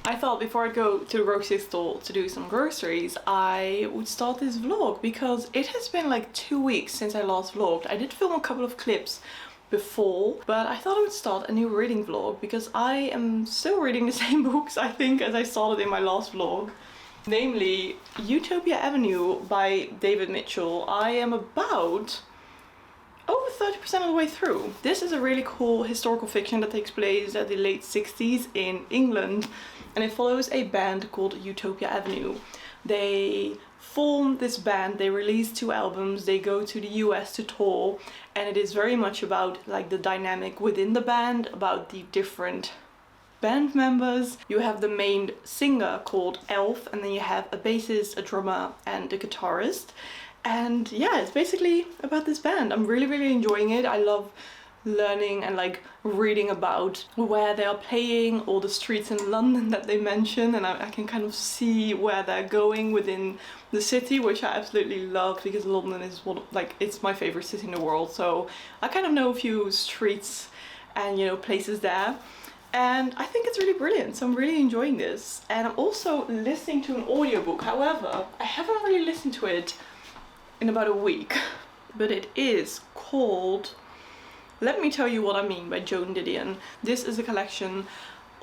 I thought before I go to the grocery store to do some groceries, I would start this vlog because it has been like 2 weeks since I last vlogged. I did film a couple of clips before, but I thought I would start a new reading vlog because I am still reading the same books, I think, as I started in my last vlog. Namely, Utopia Avenue by David Mitchell. I am about over 30% of the way through. This is a really cool historical fiction that takes place at the late 60s in England, and it follows a band called Utopia Avenue. They form this band, they release 2 albums, they go to the US to tour, and it is very much about like the dynamic within the band, about the different band members. You have the main singer called Elf, and then you have a bassist, a drummer, and a guitarist. And yeah, it's basically about this band. I'm really enjoying it. I love learning and like reading about where they are playing, all the streets in London that they mention, and I can kind of see where they're going within the city, which I absolutely love because London is it's my favorite city in the world. So I kind of know a few streets and, you know, places there. And I think it's really brilliant, so I'm really enjoying this. And I'm also listening to an audiobook. However, I haven't really listened to it in about a week, but it is called Let Me Tell You What I Mean by Joan Didion. This is a collection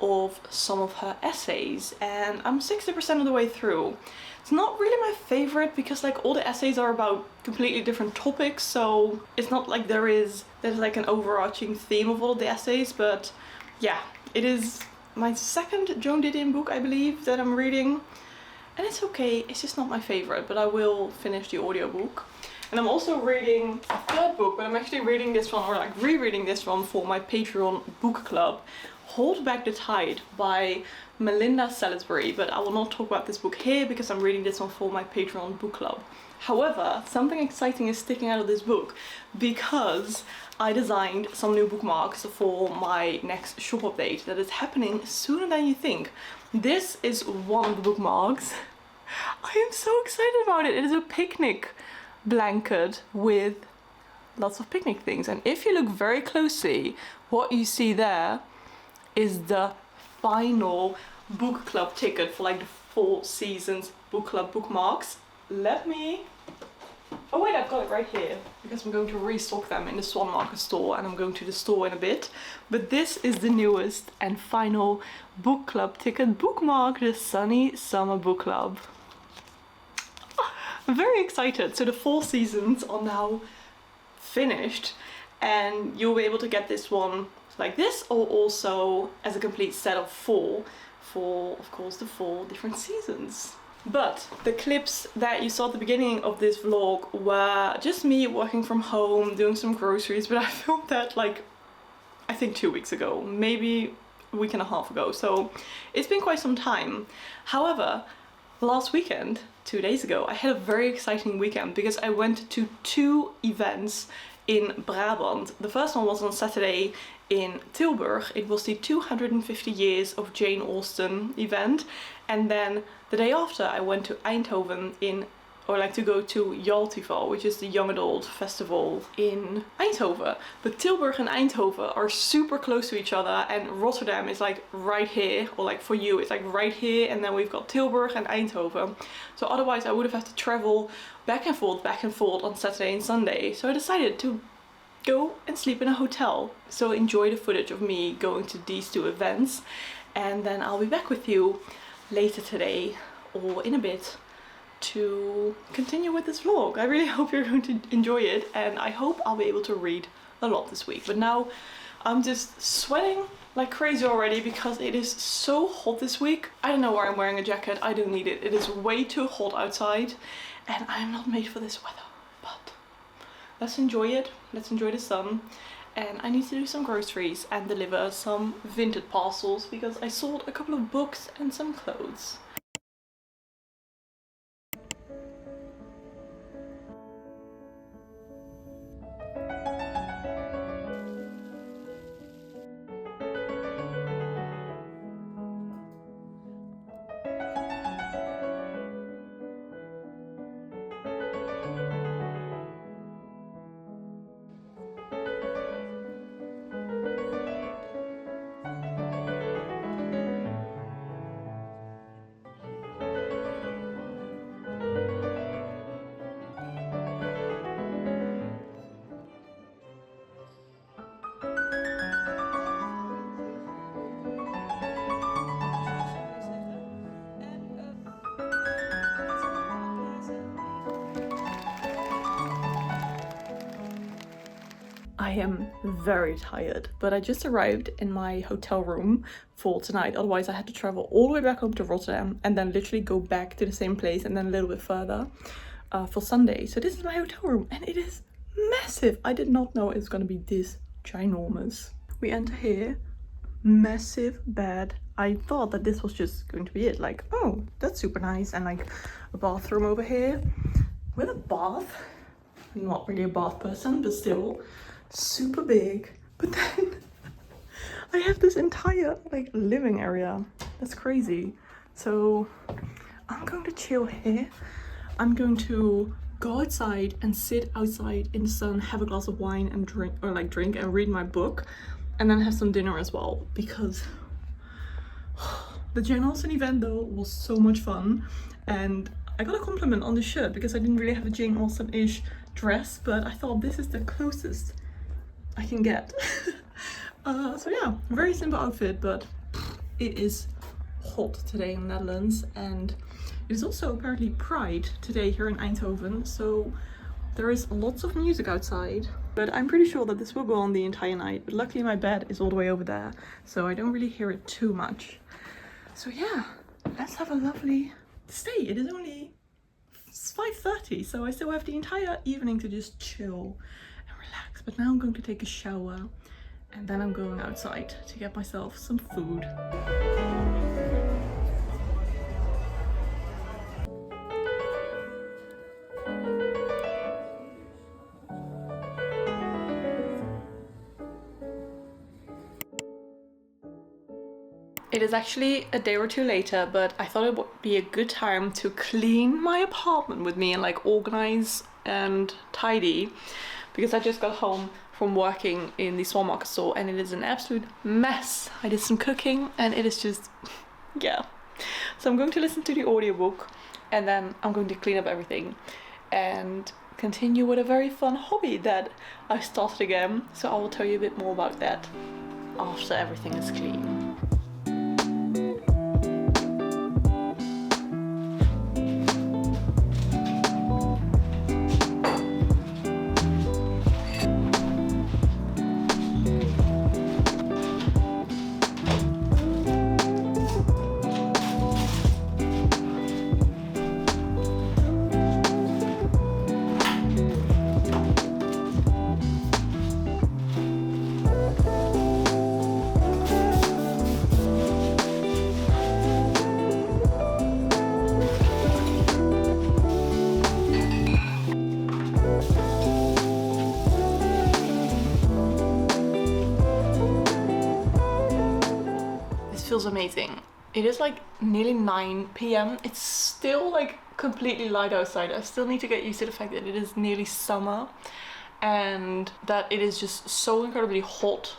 of some of her essays, and I'm 60% of the way through. It's not really my favorite because like all the essays are about completely different topics, so it's not like there's like an overarching theme of all of the essays. But yeah, it is my second Joan Didion book, I believe, that I'm reading. And it's okay, it's just not my favorite, but I will finish the audiobook. And I'm also reading a third book, but I'm actually reading this one, or like rereading this one for my Patreon book club, Hold Back the Tide by Melinda Salisbury. But I will not talk about this book here because I'm reading this one for my Patreon book club. However, something exciting is sticking out of this book because I designed some new bookmarks for my next shop update that is happening sooner than you think. This is one of the bookmarks. I am so excited about it. It is a picnic blanket with lots of picnic things. And if you look very closely, what you see there is the final book club ticket for like the 4 seasons book club bookmarks. Oh wait, I've got it right here because I'm going to restock them in the Swan Market store, and I'm going to the store in a bit. But this is the newest and final book club ticket bookmark, the Sunny Summer Book Club. I'm very excited. So the 4 seasons are now finished, and you'll be able to get this one like this, or also as a complete set of 4 for, of course, the 4 different seasons. But the clips that you saw at the beginning of this vlog were just me working from home, doing some groceries, but I filmed that like, I think 2 weeks ago, maybe a week and a half ago, so it's been quite some time. However, last weekend, 2 days ago. I had a very exciting weekend because I went to 2 events in Brabant. The first one was on Saturday in Tilburg. It was the 250 years of Jane Austen event, and then the day after I went to Eindhoven to go to Jaltival, which is the young adult festival in Eindhoven. But Tilburg and Eindhoven are super close to each other, and Rotterdam is like right here, or like for you it's like right here, and then we've got Tilburg and Eindhoven. So otherwise I would have had to travel back and forth on Saturday and Sunday. So I decided to go and sleep in a hotel. So enjoy the footage of me going to these 2 events, and then I'll be back with you later today or in a bit to continue with this vlog. I really hope you're going to enjoy it, and I hope I'll be able to read a lot this week. But now I'm just sweating like crazy already because it is so hot this week. I don't know why I'm wearing a jacket. I don't need it. It is way too hot outside and I'm not made for this weather. But let's enjoy it. Let's enjoy the sun. And I need to do some groceries and deliver some vintage parcels because I sold a couple of books and some clothes. I am very tired, but I just arrived in my hotel room for tonight. Otherwise I had to travel all the way back home to Rotterdam and then literally go back to the same place and then a little bit further for Sunday. So this is my hotel room and it is massive. I did not know it was going to be this ginormous. We enter here, massive bed. I thought that this was just going to be it, like, oh, that's super nice, and like a bathroom over here with a bath. I'm not really a bath person, but still super big. But then I have this entire like living area. That's crazy. So I'm going to chill here. I'm going to go outside and sit outside in the sun, have a glass of wine and drink and read my book, and then have some dinner as well, because the Jane Austen event though was so much fun. And I got a compliment on the shirt because I didn't really have a Jane Austen-ish dress, but I thought this is the closest I can get. So yeah, very simple outfit, but it is hot today in the Netherlands, and it is also apparently Pride today here in Eindhoven, so there is lots of music outside. But I'm pretty sure that this will go on the entire night, but luckily my bed is all the way over there, so I don't really hear it too much. So yeah, let's have a lovely stay. It is only 5:30, so I still have the entire evening to just chill and relax. But now I'm going to take a shower and then I'm going outside to get myself some food. It is actually a day or two later, but I thought it would be a good time to clean my apartment with me and like organize and tidy, because I just got home from working in the small market store and it is an absolute mess. I did some cooking and it is just, yeah. So I'm going to listen to the audiobook and then I'm going to clean up everything and continue with a very fun hobby that I started again. So I will tell you a bit more about that after everything is clean. amazing. It is like nearly 9 p.m. It's still like completely light outside. I still need to get used to the fact that it is nearly summer and that it is just so incredibly hot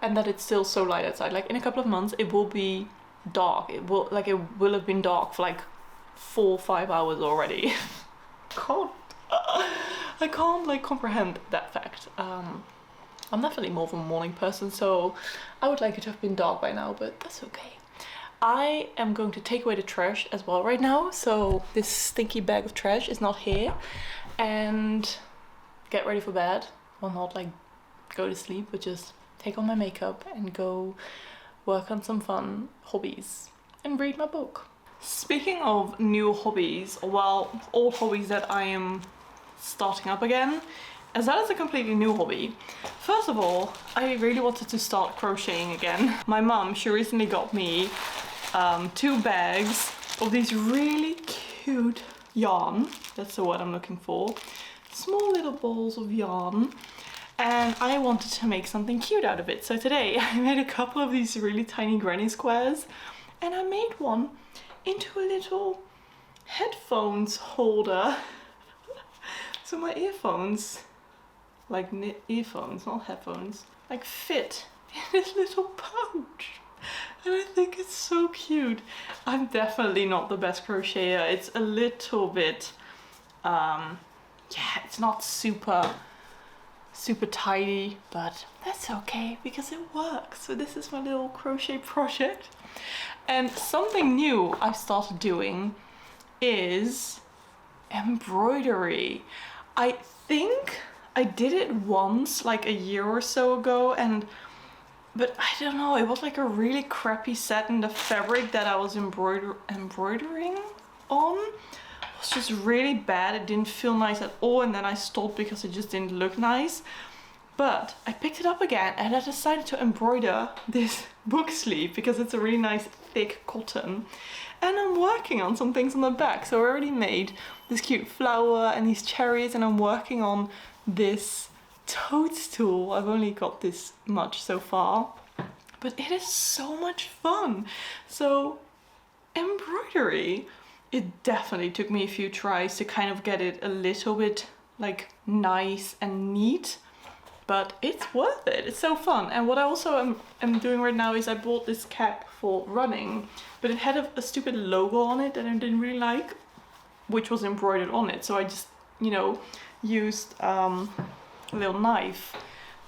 and that it's still so light outside. Like in a couple of months it will be dark. It will have been dark for like 4 or 5 hours already. I can't like comprehend that fact. I'm definitely more of a morning person, so I would like it to have been dark by now, but that's okay. I am going to take away the trash as well right now, so this stinky bag of trash is not here, and get ready for bed. Well, not like go to sleep, but just take on my makeup and go work on some fun hobbies and read my book. Speaking of new hobbies, well, old hobbies that I am starting up again, as that is a completely new hobby. First of all, I really wanted to start crocheting again. My mum, she recently got me 2 bags of these really cute yarn. That's the word I'm looking for. Small little balls of yarn. And I wanted to make something cute out of it. So today I made a couple of these really tiny granny squares, and I made one into a little headphones holder. So my earphones, like earphones, not headphones, like fit in this little pouch. And I think it's so cute. I'm definitely not the best crocheter. It's a little bit, yeah, it's not super tidy, but that's okay because it works. So this is my little crochet project. And something new I've started doing is embroidery. I think I did it once like a year or so ago, but I don't know, it was like a really crappy set, and the fabric that I was embroidering on was just really bad. It didn't feel nice at all, and then I stopped because it just didn't look nice. But I picked it up again and I decided to embroider this book sleeve because it's a really nice thick cotton. And I'm working on some things on the back. So I already made this cute flower and these cherries, and I'm working on this toadstool. I've only got this much so far, but it is so much fun. So embroidery, it definitely took me a few tries to kind of get it a little bit like nice and neat, but it's worth it. It's so fun. And what I also am doing right now is I bought this cap for running, but it had a stupid logo on it that I didn't really like, which was embroidered on it. So I just, you know, used a little knife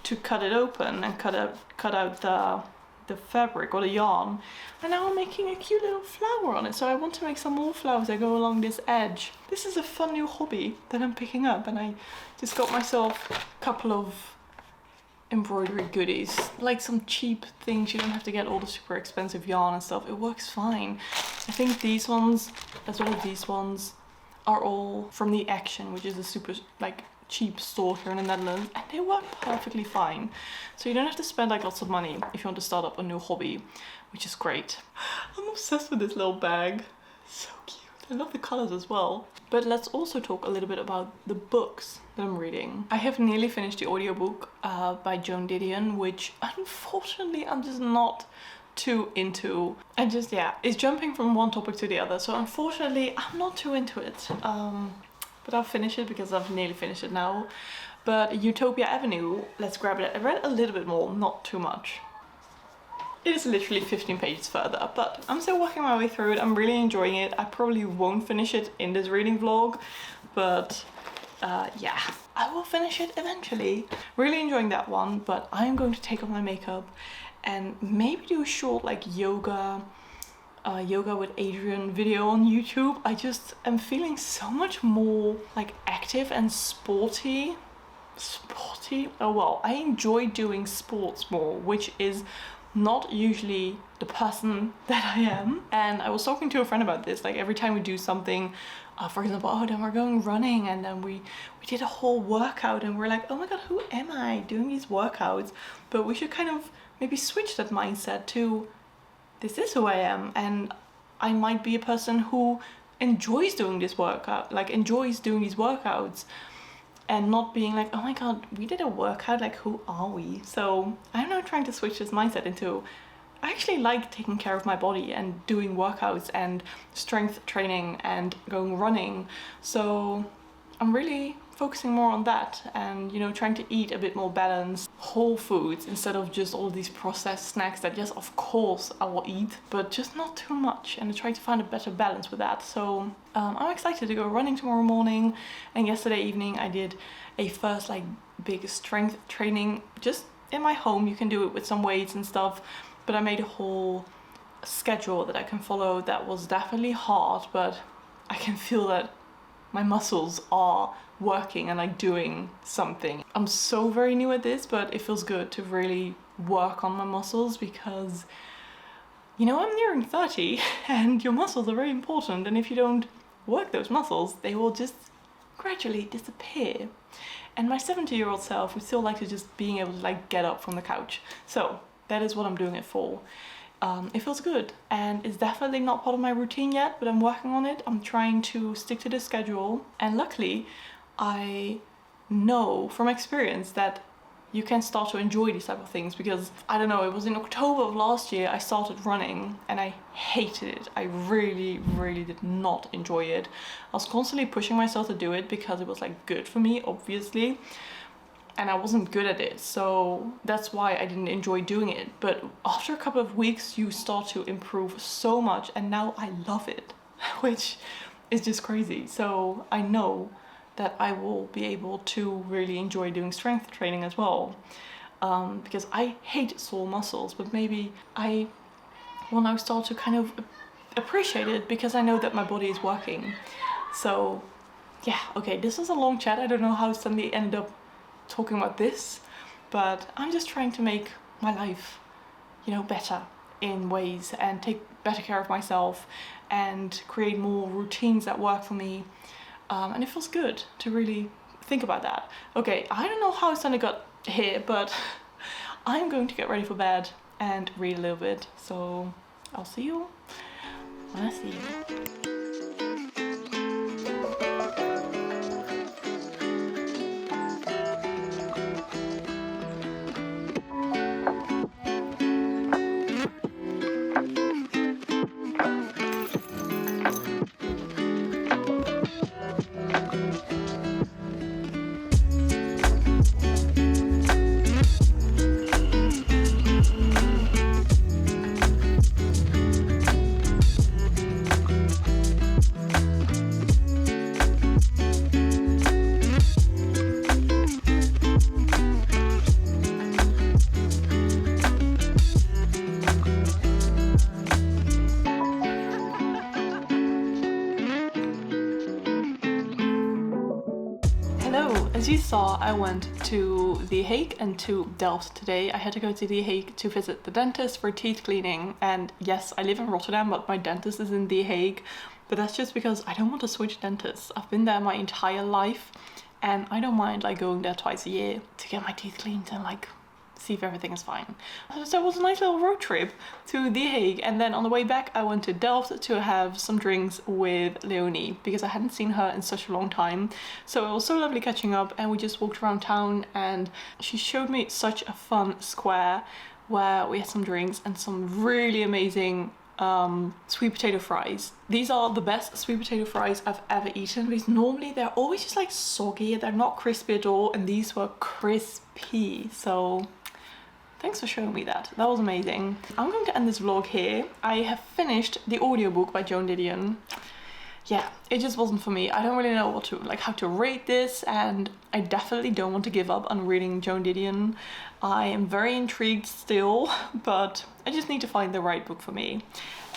to cut it open and cut out the fabric or the yarn, and now I'm making a cute little flower on it. So I want to make some more flowers that go along this edge. This is a fun new hobby that I'm picking up, and I just got myself a couple of embroidery goodies, like some cheap things. You don't have to get all the super expensive yarn and stuff. It works fine. I think these ones, as well as these ones, are all from the Action, which is a super like cheap store here in the Netherlands, and they work perfectly fine. So you don't have to spend like lots of money if you want to start up a new hobby, which is great. I'm obsessed with this little bag. So cute. I love the colors as well. But let's also talk a little bit about the books that I'm reading. I have nearly finished the audiobook by Joan Didion, which unfortunately I'm just not too into. And just, yeah, it's jumping from one topic to the other. So unfortunately I'm not too into it. But I'll finish it because I've nearly finished it now. But Utopia Avenue, let's grab it. I read a little bit more, not too much. It is literally 15 pages further, but I'm still working my way through it. I'm really enjoying it. I probably won't finish it in this reading vlog, but yeah, I will finish it eventually. Really enjoying that one, but I'm going to take off my makeup and maybe do a short like yoga with Adrian video on YouTube. I just am feeling so much more like active and sporty. Oh well, I enjoy doing sports more, which is not usually the person that I am. And I was talking to a friend about this, like every time we do something, for example, oh, then we're going running, and then we did a whole workout, and we're like, oh my god, who am I doing these workouts? But we should kind of maybe switch that mindset to, this is who I am, and I might be a person who enjoys doing this workout, like enjoys doing these workouts, and not being like, oh my god, we did a workout, like who are we? So I'm now trying to switch this mindset into, I actually like taking care of my body and doing workouts and strength training and going running. So I'm really focusing more on that and, you know, trying to eat a bit more balanced, whole foods instead of just all of these processed snacks that, yes, of course I will eat, but just not too much, and trying to find a better balance with that. So I'm excited to go running tomorrow morning, and yesterday evening I did a first like big strength training just in my home. You can do it with some weights and stuff, but I made a whole schedule that I can follow that was definitely hard, but I can feel that my muscles are working and like doing something. I'm so very new at this, but it feels good to really work on my muscles because, you know, I'm nearing 30 and your muscles are very important, and if you don't work those muscles, they will just gradually disappear. And my 70-year-old self would still like to just being able to like get up from the couch. So that is what I'm doing it for. It feels good, and it's definitely not part of my routine yet, but I'm working on it. I'm trying to stick to the schedule, and luckily I know from experience that you can start to enjoy these type of things, because I don't know, it was in October of last year I started running and I hated it. I really did not enjoy it. I was constantly pushing myself to do it because it was like good for me, obviously, and I wasn't good at it, so that's why I didn't enjoy doing it. But after a couple of weeks you start to improve so much, and now I love it, which is just crazy. So I know that I will be able to really enjoy doing strength training as well, because I hate sore muscles, but maybe I will now start to kind of appreciate it because I know that my body is working. So yeah, okay, this was a long chat. I don't know how suddenly ended up talking about this, but I'm just trying to make my life, you know, better in ways, and take better care of myself and create more routines that work for me, and it feels good to really think about that. Okay, I don't know how it's gonna got here, but I'm going to get ready for bed and read a little bit, so I'll see you when I see you. As you saw, I went to The Hague and to Delft today. I had to go to The Hague to visit the dentist for teeth cleaning, and yes, I live in Rotterdam, but my dentist is in The Hague, but that's just because I don't want to switch dentists. I've been there my entire life, and I don't mind like going there twice a year to get my teeth cleaned and like see if everything is fine. So it was a nice little road trip to The Hague, and then on the way back I went to Delft to have some drinks with Leonie because I hadn't seen her in such a long time. So it was so lovely catching up, and we just walked around town and she showed me such a fun square where we had some drinks and some really amazing sweet potato fries. These are the best sweet potato fries I've ever eaten, because normally they're always just like soggy, they're not crispy at all, and these were crispy. So thanks for showing me that. That was amazing. I'm going to end this vlog here. I have finished the audiobook by Joan Didion. Yeah, it just wasn't for me. I don't really know how to rate this, and I definitely don't want to give up on reading Joan Didion. I am very intrigued still, but I just need to find the right book for me.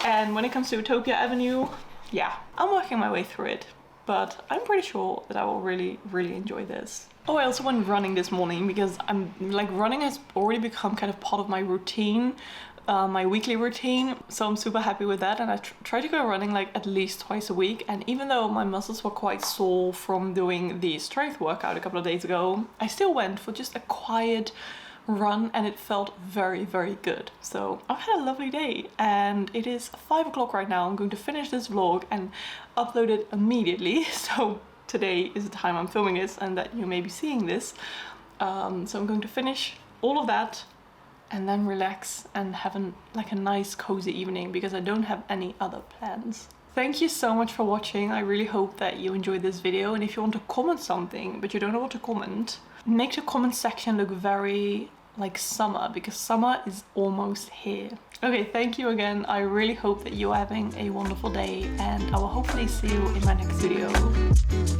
And when it comes to Utopia Avenue, yeah, I'm working my way through it, but I'm pretty sure that I will really enjoy this. Oh, I also went running this morning because running has already become kind of part of my routine, my weekly routine, so I'm super happy with that. And I try to go running like at least twice a week, and even though my muscles were quite sore from doing the strength workout a couple of days ago, I still went for just a quiet run, and it felt very good. So I've had a lovely day, and it is 5 o'clock right now. I'm going to finish this vlog and upload it immediately, so today is the time I'm filming this and that you may be seeing this. So I'm going to finish all of that and then relax and have like a nice cozy evening, because I don't have any other plans. Thank you so much for watching. I really hope that you enjoyed this video, and if you want to comment something but you don't know what to comment, make the comment section look very like summer, because summer is almost here. Okay, thank you again. I really hope that you're having a wonderful day, and I will hopefully see you in my next video.